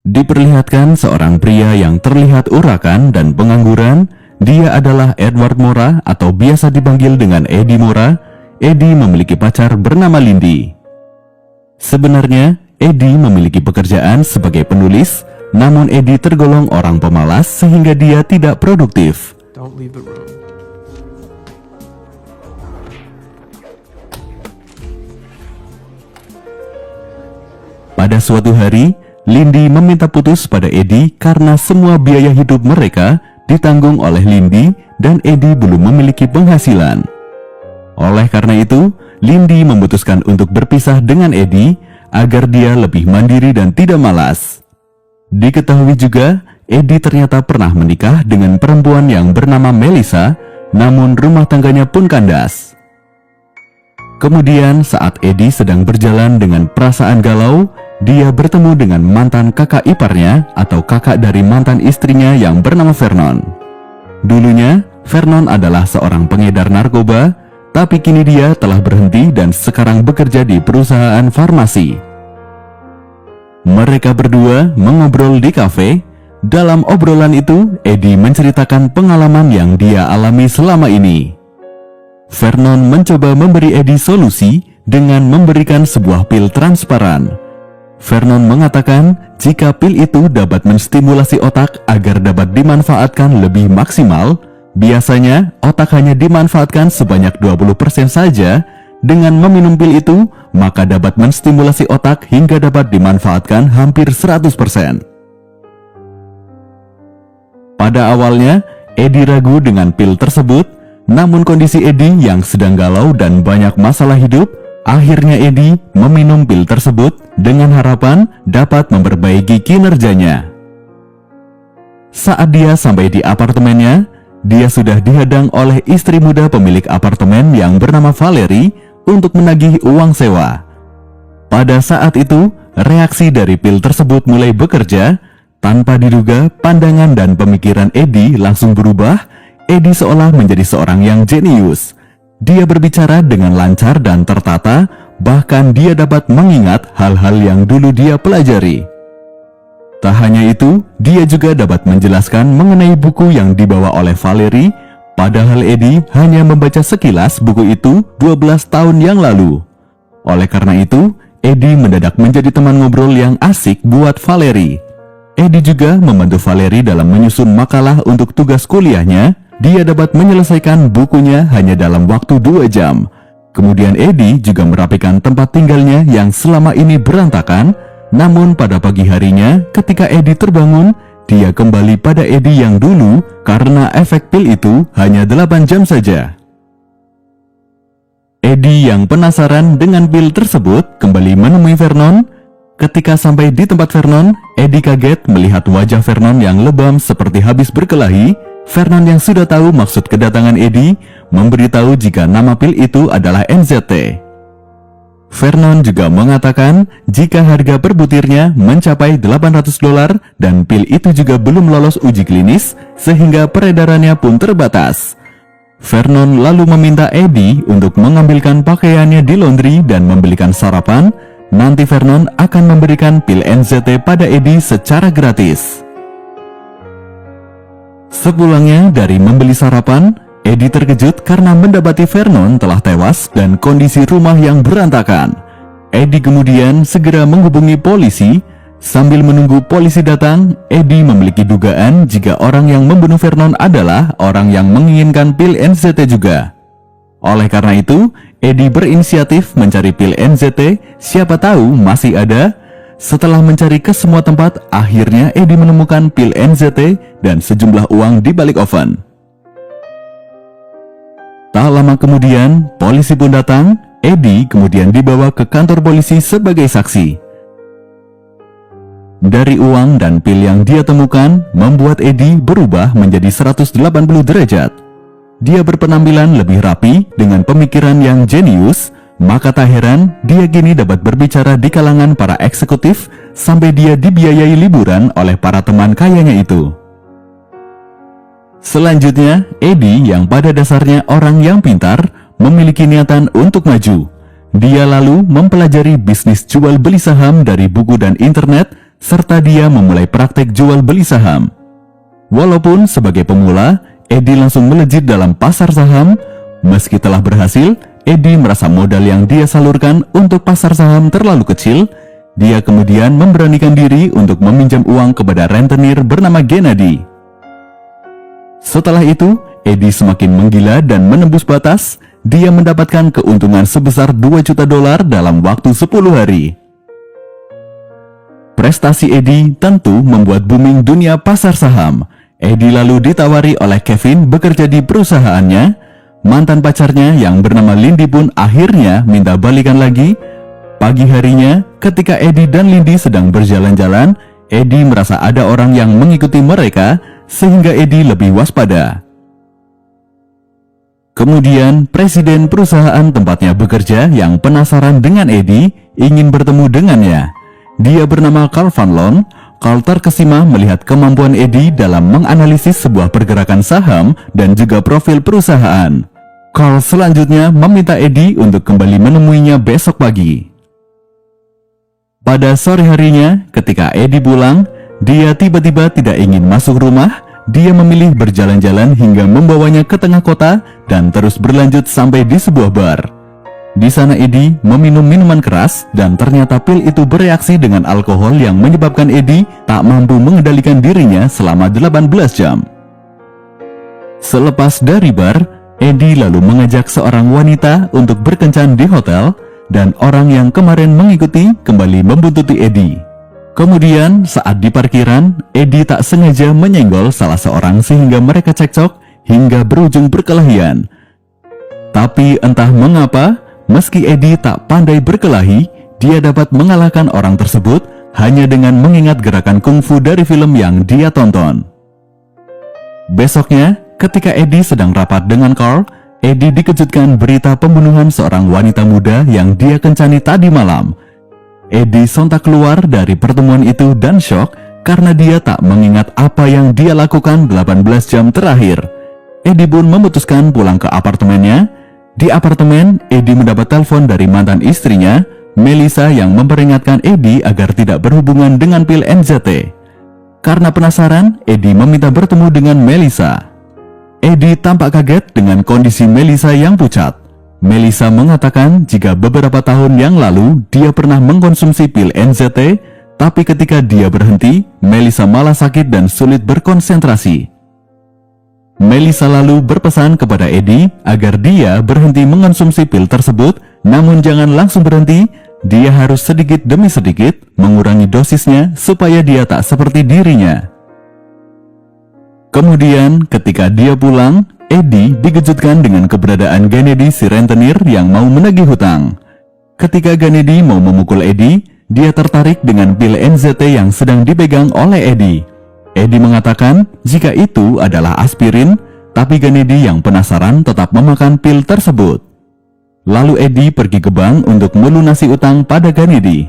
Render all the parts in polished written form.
Diperlihatkan seorang pria yang terlihat urakan dan pengangguran. Dia adalah Edward Mora atau biasa dipanggil dengan Eddie Mora. Eddie memiliki pacar bernama Lindy. Sebenarnya, Eddie memiliki pekerjaan sebagai penulis, namun Eddie tergolong orang pemalas sehingga dia tidak produktif. Don't leave the room. Pada suatu hari, Lindy meminta putus pada Eddie karena semua biaya hidup mereka ditanggung oleh Lindy dan Eddie belum memiliki penghasilan. Oleh karena itu, Lindy memutuskan untuk berpisah dengan Eddie agar dia lebih mandiri dan tidak malas. Diketahui juga, Eddie ternyata pernah menikah dengan perempuan yang bernama Melissa, namun rumah tangganya pun kandas. Kemudian saat Eddie sedang berjalan dengan perasaan galau, dia bertemu dengan mantan kakak iparnya atau kakak dari mantan istrinya yang bernama Vernon. Dulunya, Vernon adalah seorang pengedar narkoba, tapi kini dia telah berhenti dan sekarang bekerja di perusahaan farmasi. Mereka berdua mengobrol di kafe. Dalam obrolan itu, Eddie menceritakan pengalaman yang dia alami selama ini. Vernon mencoba memberi Eddie solusi dengan memberikan sebuah pil transparan. Vernon mengatakan jika pil itu dapat menstimulasi otak agar dapat dimanfaatkan lebih maksimal. Biasanya otak hanya dimanfaatkan sebanyak 20% saja. Dengan meminum pil itu, maka dapat menstimulasi otak hingga dapat dimanfaatkan hampir 100%. Pada awalnya, Eddie ragu dengan pil tersebut, namun kondisi Eddie yang sedang galau dan banyak masalah hidup, akhirnya Eddie meminum pil tersebut dengan harapan dapat memperbaiki kinerjanya. Saat dia sampai di apartemennya, dia sudah dihadang oleh istri muda pemilik apartemen yang bernama Valerie untuk menagih uang sewa. Pada saat itu, reaksi dari pil tersebut mulai bekerja. Tanpa diduga, pandangan dan pemikiran Eddie langsung berubah. Eddie seolah menjadi seorang yang jenius. Dia berbicara dengan lancar dan tertata, bahkan dia dapat mengingat hal-hal yang dulu dia pelajari. Tak hanya itu, dia juga dapat menjelaskan mengenai buku yang dibawa oleh Valerie, padahal Eddie hanya membaca sekilas buku itu 12 tahun yang lalu. Oleh karena itu, Eddie mendadak menjadi teman ngobrol yang asik buat Valerie. Eddie juga membantu Valerie dalam menyusun makalah untuk tugas kuliahnya. Dia dapat menyelesaikan bukunya hanya dalam waktu 2 jam. Kemudian Eddie juga merapikan tempat tinggalnya yang selama ini berantakan. Namun pada pagi harinya ketika Eddie terbangun, dia kembali pada Eddie yang dulu karena efek pil itu hanya 8 jam saja. Eddie yang penasaran dengan pil tersebut kembali menemui Vernon. Ketika sampai di tempat Vernon, Eddie kaget melihat wajah Vernon yang lebam seperti habis berkelahi. Vernon yang sudah tahu maksud kedatangan Eddie memberitahu jika nama pil itu adalah NZT. Vernon juga mengatakan jika harga per butirnya mencapai $800 dan pil itu juga belum lolos uji klinis sehingga peredarannya pun terbatas. Vernon lalu meminta Eddie untuk mengambilkan pakaiannya di laundry dan membelikan sarapan. Nanti Vernon akan memberikan pil NZT pada Eddie secara gratis. Sepulangnya dari membeli sarapan, Eddie terkejut karena mendapati Vernon telah tewas dan kondisi rumah yang berantakan. Eddie kemudian segera menghubungi polisi. Sambil menunggu polisi datang, Eddie memiliki dugaan jika orang yang membunuh Vernon adalah orang yang menginginkan pil NZT juga. Oleh karena itu, Eddie berinisiatif mencari pil NZT, siapa tahu masih ada. Setelah mencari ke semua tempat, akhirnya Eddie menemukan pil NZT dan sejumlah uang di balik oven. Tak lama kemudian, polisi pun datang. Eddie kemudian dibawa ke kantor polisi sebagai saksi. Dari uang dan pil yang dia temukan, membuat Eddie berubah menjadi 180 derajat. Dia berpenampilan lebih rapi dengan pemikiran yang jenius, maka tak heran dia kini dapat berbicara di kalangan para eksekutif sampai dia dibiayai liburan oleh para teman kayanya itu. Selanjutnya, Eddie yang pada dasarnya orang yang pintar memiliki niatan untuk maju. Dia lalu mempelajari bisnis jual beli saham dari buku dan internet serta dia memulai praktek jual beli saham. Walaupun sebagai pemula, Edi langsung melejit dalam pasar saham. Meski telah berhasil, Edi merasa modal yang dia salurkan untuk pasar saham terlalu kecil. Dia kemudian memberanikan diri untuk meminjam uang kepada rentenir bernama Gennady. Setelah itu, Edi semakin menggila dan menembus batas. Dia mendapatkan keuntungan sebesar $2 juta dalam waktu 10 hari. Prestasi Edi tentu membuat booming dunia pasar saham. Edi lalu ditawari oleh Kevin bekerja di perusahaannya. Mantan pacarnya yang bernama Lindy pun akhirnya minta balikan lagi. Pagi harinya, ketika Edi dan Lindy sedang berjalan-jalan, Edi merasa ada orang yang mengikuti mereka, sehingga Edi lebih waspada. Kemudian, presiden perusahaan tempatnya bekerja yang penasaran dengan Edi ingin bertemu dengannya. Dia bernama Carl Van Loon. Carl terkesima melihat kemampuan Edi dalam menganalisis sebuah pergerakan saham dan juga profil perusahaan. Carl selanjutnya meminta Edi untuk kembali menemuinya besok pagi. Pada sore harinya, ketika Edi pulang, dia tiba-tiba tidak ingin masuk rumah. Dia memilih berjalan-jalan hingga membawanya ke tengah kota dan terus berlanjut sampai di sebuah bar. Di sana Edi meminum minuman keras dan ternyata pil itu bereaksi dengan alkohol yang menyebabkan Edi tak mampu mengendalikan dirinya selama 18 jam. Selepas dari bar, Edi lalu mengajak seorang wanita untuk berkencan di hotel dan orang yang kemarin mengikuti kembali membuntuti Edi. Kemudian saat di parkiran, Edi tak sengaja menyenggol salah seorang sehingga mereka cekcok hingga berujung perkelahian. Tapi entah mengapa, meski Edi tak pandai berkelahi, dia dapat mengalahkan orang tersebut hanya dengan mengingat gerakan kungfu dari film yang dia tonton. Besoknya, ketika Edi sedang rapat dengan Carl, Edi dikejutkan berita pembunuhan seorang wanita muda yang dia kencani tadi malam. Edi sontak keluar dari pertemuan itu dan syok karena dia tak mengingat apa yang dia lakukan 18 jam terakhir. Edi pun memutuskan pulang ke apartemennya. Di apartemen, Edi mendapat telepon dari mantan istrinya, Melissa, yang memperingatkan Edi agar tidak berhubungan dengan pil NZT. Karena penasaran, Edi meminta bertemu dengan Melissa. Edi tampak kaget dengan kondisi Melissa yang pucat. Melissa mengatakan jika beberapa tahun yang lalu dia pernah mengkonsumsi pil NZT, tapi ketika dia berhenti, Melissa malah sakit dan sulit berkonsentrasi. Melissa lalu berpesan kepada Edi agar dia berhenti mengkonsumsi pil tersebut, namun jangan langsung berhenti. Dia harus sedikit demi sedikit mengurangi dosisnya supaya dia tak seperti dirinya. Kemudian ketika dia pulang, Edi dikejutkan dengan keberadaan Gennady, si rentenir yang mau menagih hutang. Ketika Gennady mau memukul Edi, dia tertarik dengan pil NZT yang sedang dipegang oleh Edi. Edi mengatakan jika itu adalah aspirin, tapi Gennady yang penasaran tetap memakan pil tersebut. Lalu Edi pergi ke bank untuk melunasi utang pada Gennady.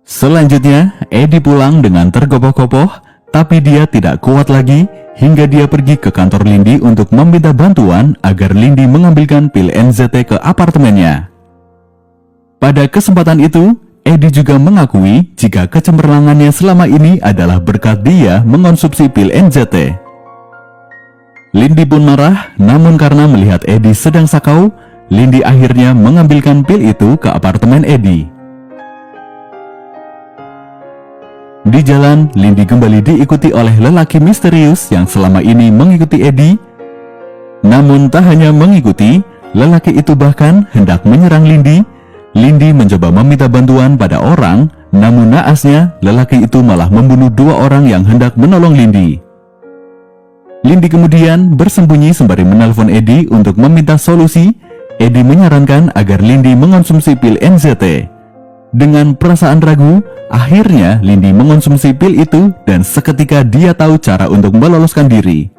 Selanjutnya, Edi pulang dengan tergopoh-gopoh, tapi dia tidak kuat lagi hingga dia pergi ke kantor Lindy untuk meminta bantuan agar Lindy mengambilkan pil NZT ke apartemennya. Pada kesempatan itu, Edi juga mengakui jika kecemerlangannya selama ini adalah berkat dia mengonsumsi pil NZT. Lindy pun marah, namun karena melihat Edi sedang sakau, Lindy akhirnya mengambilkan pil itu ke apartemen Edi. Di jalan, Lindy kembali diikuti oleh lelaki misterius yang selama ini mengikuti Edi. Namun tak hanya mengikuti, lelaki itu bahkan hendak menyerang Lindy. Lindy mencoba meminta bantuan pada orang, namun naasnya lelaki itu malah membunuh 2 orang yang hendak menolong Lindy. Lindy kemudian bersembunyi sembari menelpon Edi untuk meminta solusi. Edi menyarankan agar Lindy mengonsumsi pil NZT. Dengan perasaan ragu, akhirnya Lindy mengonsumsi pil itu dan seketika dia tahu cara untuk meloloskan diri.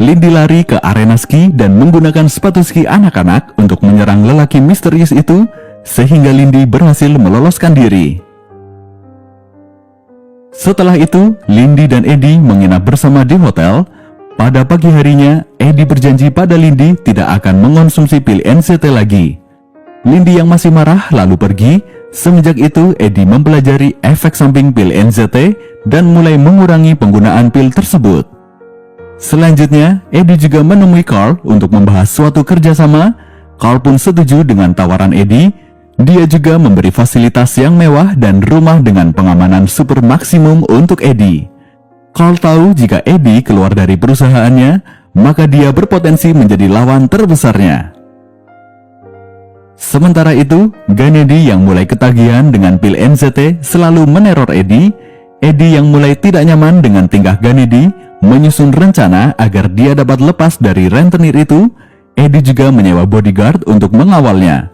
Lindy lari ke arena ski dan menggunakan sepatu ski anak-anak untuk menyerang lelaki misterius itu, sehingga Lindy berhasil meloloskan diri. Setelah itu, Lindy dan Edi menginap bersama di hotel. Pada pagi harinya, Edi berjanji pada Lindy tidak akan mengonsumsi pil NZT lagi. Lindy yang masih marah lalu pergi, Semenjak itu, Eddie mempelajari efek samping pil NZT dan mulai mengurangi penggunaan pil tersebut. Selanjutnya, Eddie juga menemui Carl untuk membahas suatu kerjasama. Carl pun setuju dengan tawaran Eddie. Dia juga memberi fasilitas yang mewah dan rumah dengan pengamanan super maksimum untuk Eddie. Carl tahu jika Eddie keluar dari perusahaannya, maka dia berpotensi menjadi lawan terbesarnya. Sementara itu, Gennady yang mulai ketagihan dengan pil NZT selalu meneror Eddie. Eddie yang mulai tidak nyaman dengan tingkah Gennady menyusun rencana agar dia dapat lepas dari rentenir itu. Eddie juga menyewa bodyguard untuk mengawalnya.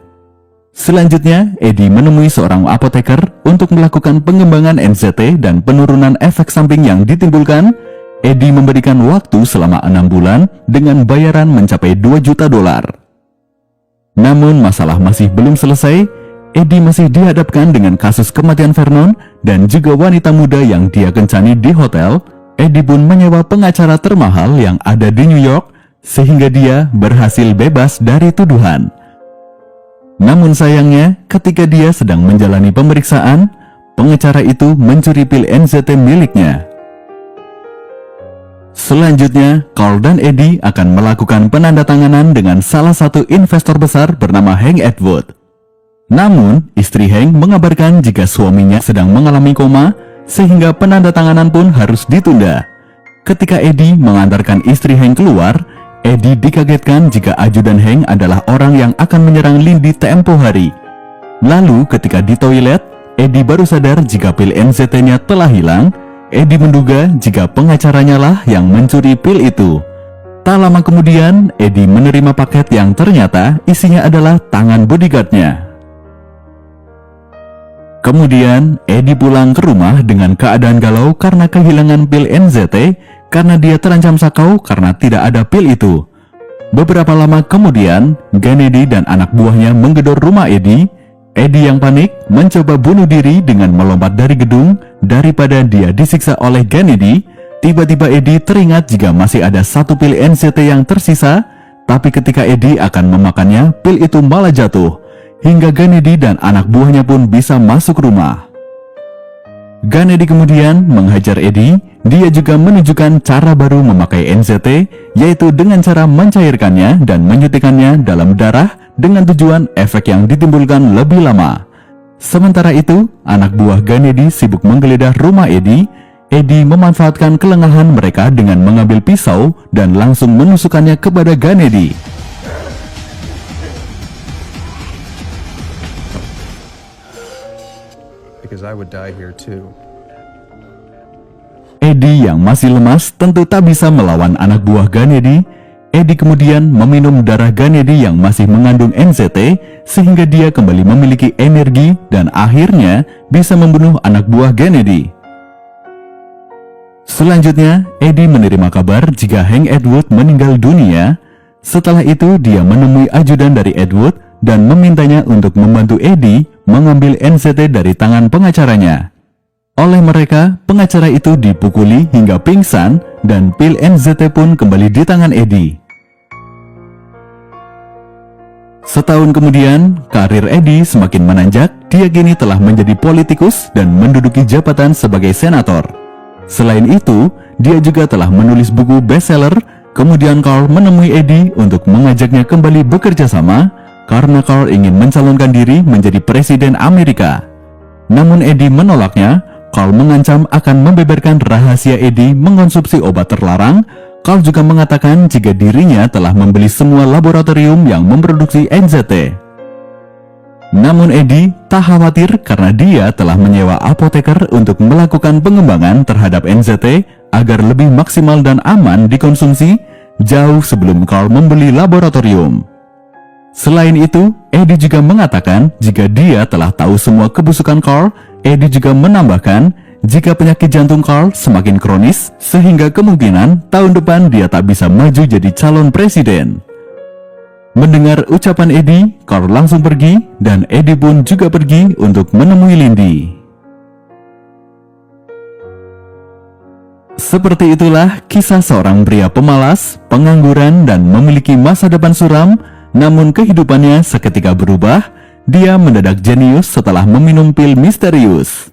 Selanjutnya, Eddie menemui seorang apoteker untuk melakukan pengembangan NZT dan penurunan efek samping yang ditimbulkan. Eddie memberikan waktu selama 6 bulan dengan bayaran mencapai $2 juta. Namun masalah masih belum selesai. Eddie masih dihadapkan dengan kasus kematian Vernon dan juga wanita muda yang dia kencani di hotel. Eddie pun menyewa pengacara termahal yang ada di New York sehingga dia berhasil bebas dari tuduhan. Namun sayangnya, ketika dia sedang menjalani pemeriksaan, pengacara itu mencuri pil NZT miliknya. Selanjutnya, Carl dan Eddie akan melakukan penandatanganan dengan salah satu investor besar bernama Hank Atwood. Namun, istri Hank mengabarkan jika suaminya sedang mengalami koma, sehingga penandatanganan pun harus ditunda. Ketika Eddie mengantarkan istri Hank keluar, Eddie dikagetkan jika ajudan Hank adalah orang yang akan menyerang Lindy tempo hari. Lalu, ketika di toilet, Eddie baru sadar jika pil NZT-nya telah hilang. Eddie menduga jika pengacaranya lah yang mencuri pil itu. Tak lama kemudian, Eddie menerima paket yang ternyata isinya adalah tangan bodyguardnya. Kemudian, Eddie pulang ke rumah dengan keadaan galau karena kehilangan pil NZT karena dia terancam sakau karena tidak ada pil itu. Beberapa lama kemudian, Gennady dan anak buahnya menggedor rumah Eddie. Eddie yang panik mencoba bunuh diri dengan melompat dari gedung. Daripada dia disiksa oleh Gennady, tiba-tiba Eddie teringat jika masih ada satu pil NZT yang tersisa. Tapi ketika Eddie akan memakannya, pil itu malah jatuh, hingga Gennady dan anak buahnya pun bisa masuk rumah. Gennady kemudian menghajar Eddie. Dia juga menunjukkan cara baru memakai NZT, yaitu dengan cara mencairkannya dan menyuntikannya dalam darah dengan tujuan efek yang ditimbulkan lebih lama. Sementara itu, anak buah Gennady sibuk menggeledah rumah Eddie. Eddie memanfaatkan kelengahan mereka dengan mengambil pisau dan langsung menusukkannya kepada Gennady. Because I would die here too. Eddie yang masih lemas tentu tak bisa melawan anak buah Gennady. Eddie kemudian meminum darah Gennady yang masih mengandung NZT sehingga dia kembali memiliki energi dan akhirnya bisa membunuh anak buah Gennady. Selanjutnya, Eddie menerima kabar jika Hank Atwood meninggal dunia. Setelah itu, dia menemui ajudan dari Atwood dan memintanya untuk membantu Eddie mengambil NZT dari tangan pengacaranya. Oleh mereka, pengacara itu dipukuli hingga pingsan dan pil NZT pun kembali di tangan Eddie. Setahun kemudian, karir Eddie semakin menanjak. Dia kini telah menjadi politikus dan menduduki jabatan sebagai senator. Selain itu, dia juga telah menulis buku bestseller. Kemudian Carl menemui Eddie untuk mengajaknya kembali bekerja sama karena Carl ingin mencalonkan diri menjadi presiden Amerika. Namun Eddie menolaknya. Carl mengancam akan membeberkan rahasia Eddie mengonsumsi obat terlarang. Carl juga mengatakan jika dirinya telah membeli semua laboratorium yang memproduksi NZT. Namun Eddie tak khawatir karena dia telah menyewa apoteker untuk melakukan pengembangan terhadap NZT agar lebih maksimal dan aman dikonsumsi jauh sebelum Carl membeli laboratorium. Selain itu, Eddie juga mengatakan jika dia telah tahu semua kebusukan Carl. Eddie juga menambahkan jika penyakit jantung Carl semakin kronis sehingga kemungkinan tahun depan dia tak bisa maju jadi calon presiden. Mendengar ucapan Eddie, Carl langsung pergi dan Eddie pun juga pergi untuk menemui Lindy. Seperti itulah kisah seorang pria pemalas, pengangguran dan memiliki masa depan suram, namun kehidupannya seketika berubah. Dia mendadak jenius setelah meminum pil misterius.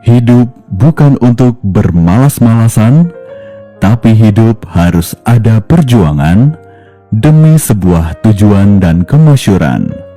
Hidup bukan untuk bermalas-malasan, tapi hidup harus ada perjuangan demi sebuah tujuan dan kemasyhuran.